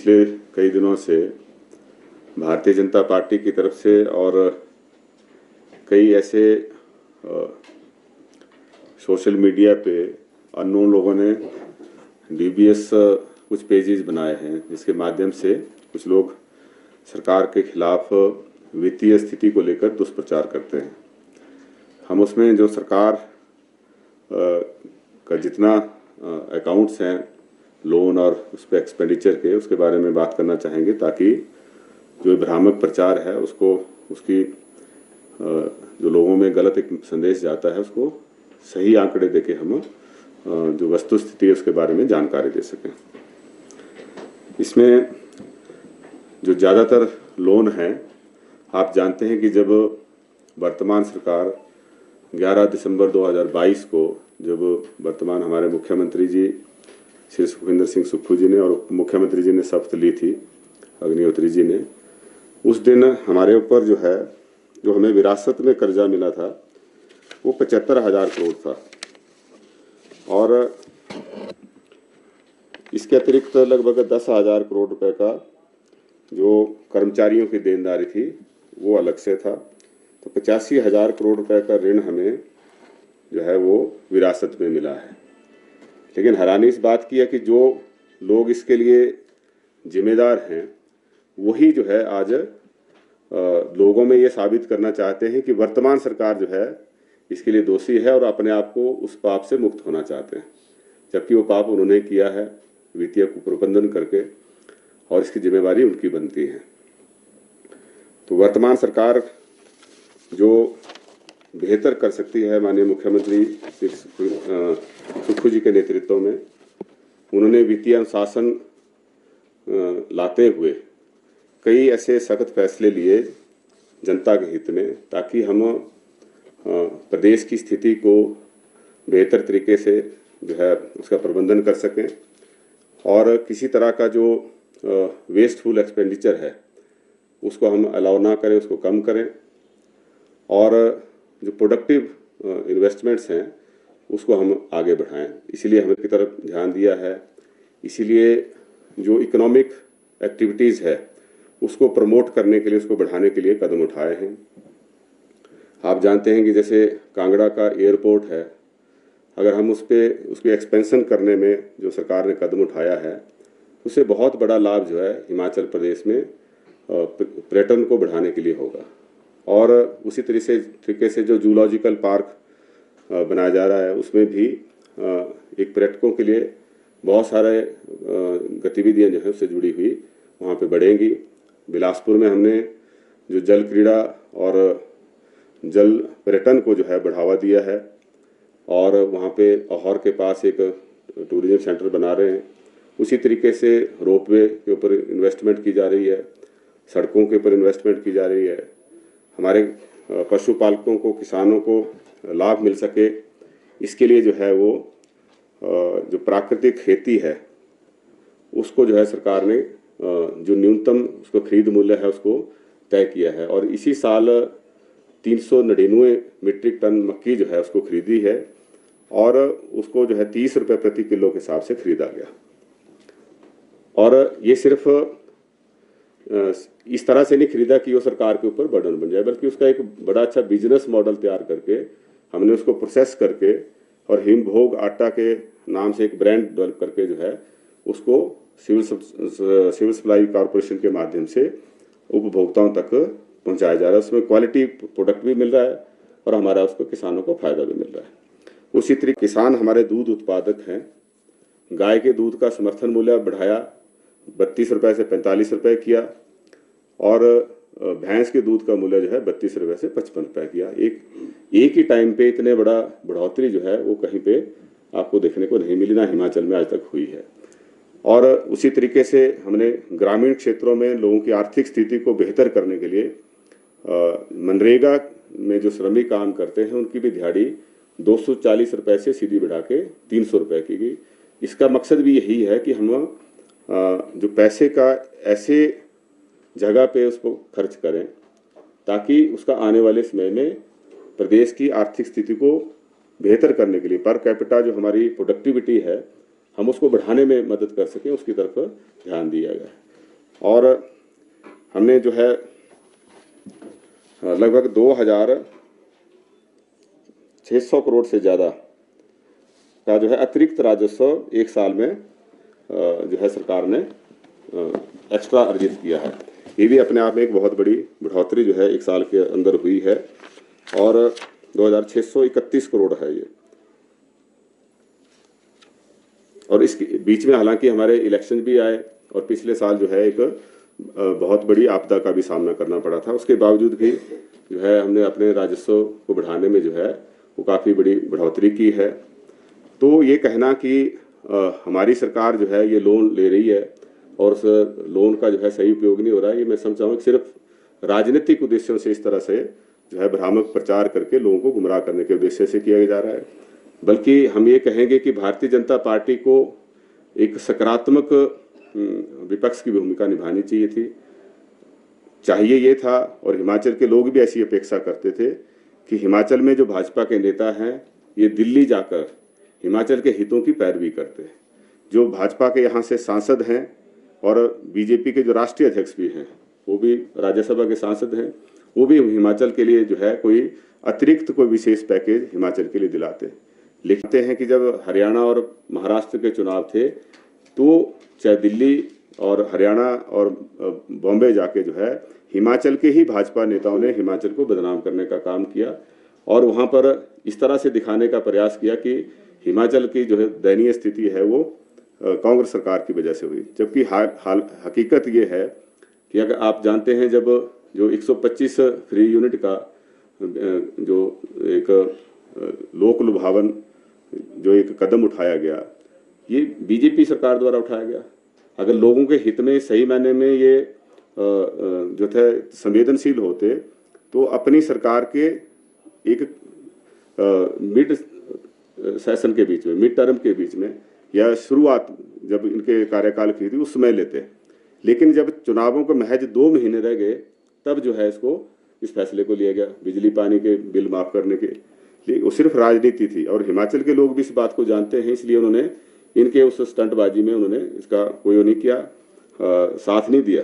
पिछले कई दिनों से भारतीय जनता पार्टी की तरफ से और कई ऐसे सोशल मीडिया पे अननोन लोगों ने डीबीएस कुछ पेजेस बनाए हैं जिसके माध्यम से कुछ लोग सरकार के खिलाफ वित्तीय स्थिति को लेकर दुष्प्रचार करते हैं। हम उसमें जो सरकार का जितना अकाउंट्स हैं लोन और उस पर एक्सपेंडिचर के उसके बारे में बात करना चाहेंगे ताकि जो भ्रामक प्रचार है उसको उसकी जो लोगों में गलत एक संदेश जाता है उसको सही आंकड़े देके हम जो वस्तु स्थिति है उसके बारे में जानकारी दे सकें। इसमें जो ज़्यादातर लोन हैं, आप जानते हैं कि जब वर्तमान सरकार 11 दिसंबर 2022 को जब वर्तमान हमारे मुख्यमंत्री जी श्री सुखविंदर सिंह सुक्खू जी ने और उप मुख्यमंत्री जी ने शपथ ली थी, अग्निहोत्री जी ने, उस दिन हमारे ऊपर जो हमें विरासत में कर्जा मिला था वो 75,000 करोड़ था और इसके अतिरिक्त लगभग 10,000 करोड़ रुपए का जो कर्मचारियों की देनदारी थी वो अलग से था। तो 85,000 करोड़ रुपए का ऋण हमें जो है वो विरासत में मिला है। लेकिन हैरानी इस बात की है कि जो लोग इसके लिए जिम्मेदार हैं वही जो है आज लोगों में ये साबित करना चाहते हैं कि वर्तमान सरकार जो है इसके लिए दोषी है और अपने आप को उस पाप से मुक्त होना चाहते हैं, जबकि वो पाप उन्होंने किया है वित्तीय कुप्रबंधन करके और इसकी जिम्मेवारी उनकी बनती है। तो वर्तमान सरकार जो बेहतर कर सकती है, माननीय मुख्यमंत्री श्री सुक्खू जी के नेतृत्व में उन्होंने वित्तीय अनुशासन लाते हुए कई ऐसे सख्त फैसले लिए जनता के हित में ताकि हम प्रदेश की स्थिति को बेहतर तरीके से जो है उसका प्रबंधन कर सकें और किसी तरह का जो वेस्टफुल एक्सपेंडिचर है उसको हम अलाउ ना करें, उसको कम करें और जो प्रोडक्टिव इन्वेस्टमेंट्स हैं उसको हम आगे बढ़ाएं। इसीलिए हमने की तरफ ध्यान दिया है। इसीलिए जो इकोनॉमिक एक्टिविटीज़ है उसको प्रमोट करने के लिए, उसको बढ़ाने के लिए कदम उठाए हैं। आप जानते हैं कि जैसे कांगड़ा का एयरपोर्ट है, अगर हम उसकी एक्सपेंशन करने में जो सरकार ने कदम उठाया है उससे बहुत बड़ा लाभ जो है हिमाचल प्रदेश में पर्यटन को बढ़ाने के लिए होगा। और उसी तरीके से जो जूलॉजिकल पार्क बनाया जा रहा है उसमें भी एक पर्यटकों के लिए बहुत सारे गतिविधियां जो है उससे जुड़ी हुई वहाँ पे बढ़ेंगी। बिलासपुर में हमने जो जल क्रीड़ा और जल पर्यटन को जो है बढ़ावा दिया है और वहाँ पे अहौर के पास एक टूरिज्म सेंटर बना रहे हैं। उसी तरीके से रोपवे के ऊपर इन्वेस्टमेंट की जा रही है, सड़कों के ऊपर इन्वेस्टमेंट की जा रही है। हमारे पशुपालकों को, किसानों को लाभ मिल सके इसके लिए जो है वो जो प्राकृतिक खेती है उसको जो है सरकार ने जो न्यूनतम उसको खरीद मूल्य है उसको तय किया है और इसी साल 399 मीट्रिक टन मक्की जो है उसको खरीदी है और उसको जो है 30 रुपये प्रति किलो के हिसाब से खरीदा गया। और ये सिर्फ इस तरह से नहीं खरीदा कि वो सरकार के ऊपर बर्डन बन जाए, बल्कि उसका एक बड़ा अच्छा बिजनेस मॉडल तैयार करके हमने उसको प्रोसेस करके और हिमभोग आटा के नाम से एक ब्रांड डेवलप करके जो है उसको सिविल सप्लाई कॉरपोरेशन के माध्यम से उपभोक्ताओं तक पहुंचाया जा रहा है। उसमें क्वालिटी प्रोडक्ट भी मिल रहा है और हमारा उसको किसानों को फायदा भी मिल रहा है। उसी तरीके किसान हमारे दूध उत्पादक हैं। गाय के दूध का समर्थन मूल्य बढ़ाया, 32 रुपये से 45 रुपये किया और भैंस के दूध का मूल्य जो है 32 रुपये से 55 रुपये किया। एक ही टाइम पे इतने बड़ा बढ़ोतरी जो है वो कहीं पे आपको देखने को नहीं मिली, ना हिमाचल में आज तक हुई है। और उसी तरीके से हमने ग्रामीण क्षेत्रों में लोगों की आर्थिक स्थिति को बेहतर करने के लिए मनरेगा में जो श्रमिक काम करते हैं उनकी भी दिहाड़ी 240 रुपये से सीधी बढ़ा के 300 रुपये की गई। इसका मकसद भी यही है कि हम जो पैसे का ऐसे जगह पे उसको खर्च करें ताकि उसका आने वाले समय में प्रदेश की आर्थिक स्थिति को बेहतर करने के लिए पर कैपिटा जो हमारी प्रोडक्टिविटी है हम उसको बढ़ाने में मदद कर सकें, उसकी तरफ ध्यान दिया गया है। और हमने जो है लगभग 2600 करोड़ से ज़्यादा का जो है अतिरिक्त राजस्व एक साल में जो है सरकार ने एक्स्ट्रा अर्जित किया है। ये भी अपने आप में एक बहुत बड़ी बढ़ोतरी जो है एक साल के अंदर हुई है और 2631 करोड़ है ये। और इसके बीच में हालांकि हमारे इलेक्शन भी आए और पिछले साल जो है एक बहुत बड़ी आपदा का भी सामना करना पड़ा था। उसके बावजूद भी जो है हमने अपने राजस्व को बढ़ाने में जो है वो काफ़ी बड़ी बढ़ोतरी की है। तो ये कहना कि हमारी सरकार जो है ये लोन ले रही है और उस लोन का जो है सही उपयोग नहीं हो रहा है, ये मैं समझता हूँ सिर्फ राजनीतिक उद्देश्यों से इस तरह से जो है भ्रामक प्रचार करके लोगों को गुमराह करने के उद्देश्य से किया जा रहा है। बल्कि हम ये कहेंगे कि भारतीय जनता पार्टी को एक सकारात्मक विपक्ष की भूमिका निभानी चाहिए थी, चाहिए ये था। और हिमाचल के लोग भी ऐसी अपेक्षा करते थे कि हिमाचल में जो भाजपा के नेता हैं ये दिल्ली जाकर हिमाचल के हितों की पैरवी करते हैं। जो भाजपा के यहाँ से सांसद हैं और बीजेपी के जो राष्ट्रीय अध्यक्ष भी हैं, वो भी राज्यसभा के सांसद हैं, वो भी हिमाचल के लिए जो है कोई अतिरिक्त कोई विशेष पैकेज हिमाचल के लिए दिलाते लिखते हैं कि जब हरियाणा और महाराष्ट्र के चुनाव थे तो चाहे दिल्ली और हरियाणा और बॉम्बे जाके जो है हिमाचल के ही भाजपा नेताओं ने हिमाचल को बदनाम करने का काम किया और वहाँ पर इस तरह से दिखाने का प्रयास किया कि हिमाचल की जो है दयनीय स्थिति है वो कांग्रेस सरकार की वजह से हुई। जबकि हकीकत ये है कि अगर आप जानते हैं जब जो 125 फ्री यूनिट का जो एक लोक लुभावन जो एक कदम उठाया गया, ये बीजेपी सरकार द्वारा उठाया गया। अगर लोगों के हित में सही मायने में ये जो थे संवेदनशील होते तो अपनी सरकार के एक मिड सेशन के बीच में, मिड टर्म के बीच में या शुरुआत जब इनके कार्यकाल की थी उस समय लेते। लेकिन जब चुनावों को महज 2 महीने रह गए तब जो है इस फैसले को लिया गया बिजली पानी के बिल माफ़ करने के लिए। वो सिर्फ राजनीति थी और हिमाचल के लोग भी इस बात को जानते हैं, इसलिए उन्होंने इनके उस स्टंटबाजी में उन्होंने इसका कोई नहीं किया, साथ नहीं दिया।